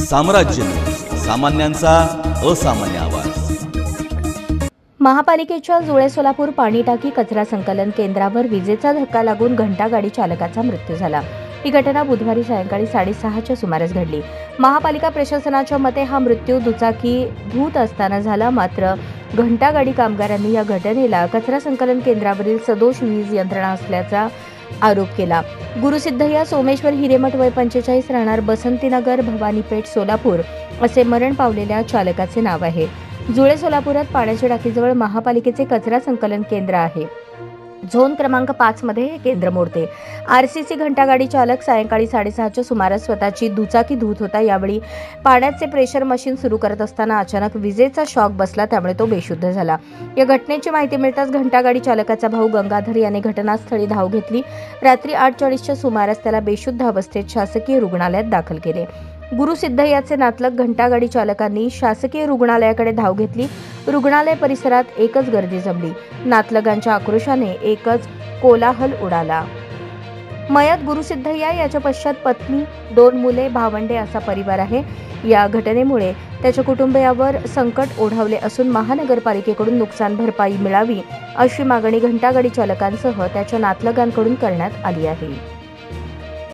साम्राज्य, सामान्यांचा असामान्य आवाज। महापालिकेच्या जुळे सोलापूर पाणी टाकी कचरा संकलन केंद्रावर विजेचा धक्का लागून घंटागाडी चालकाचा मृत्यू झाला। ही घटना बुधवारी सायंकाळी 6:30च्या सुमारास घडली। महापालिका प्रशासनाच्या मते हा मृत्यू दुचाकी धूत असताना झाला, मात्र घंटागाडी कामगारांनी या घटनेला कचरा संकलन केंद्रावरील सदोष वीज यंत्रणा असल्याचा आरोप केला। गुरुसिद्धय्या सोमेश्वर हिरेमठ वय 45 राहणार बसंतीनगर, भवानीपेठ, सोलापूर असे मरण पावलेल्या चालकाचे नाव आहे। जुळे सोलापुरात पाण्याच्या टाकीजवळ महापालिकेचे कचरा संकलन केंद्र आहे। झोन क्रमांक 5 मध्ये हे केंद्र मोडते। आरसीसी घंटागाडी चालक सायंकाळी 6:30च्या सुमारास स्वतःची दुचाकी धुत होता। यावेळी पाण्याचे प्रेशर मशीन सुरू करत असताना अचानक विजेचा शॉक बसला, त्यामुळे तो बेशुद्ध झाला। या घटनेची माहिती मिळताच घंटागाडी चालकाचा भाऊ गंगाधर याने घटनास्थळी धाव घेतली। रात्री 8:40च्या सुमारास त्याला बेशुद्ध अवस्थेत शासकीय रुग्णालयात दाखल केले। गुरुसिद्धय्याचे नातलग घंटागाडी चालकांनी शासकीय रुग्णालयाकडे धाव घेतली। रुग्णालय परिसरात एकच गर्दी जमली। नातलगांच्या आक्रोशाने एकच कोलाहल उडाला। मयत गुरुसिद्धय्या याच्या पश्चात पत्नी, 2 मुले, भावंडे असा परिवार आहे। या घटनेमुळे त्याच्या कुटुंबियावर संकट ओढावले असून महानगरपालिकेकडून नुकसान भरपाई मिळावी अशी मागणी घंटागाडी चालकांसह त्याच्या नातलगांकडून करण्यात आली आहे।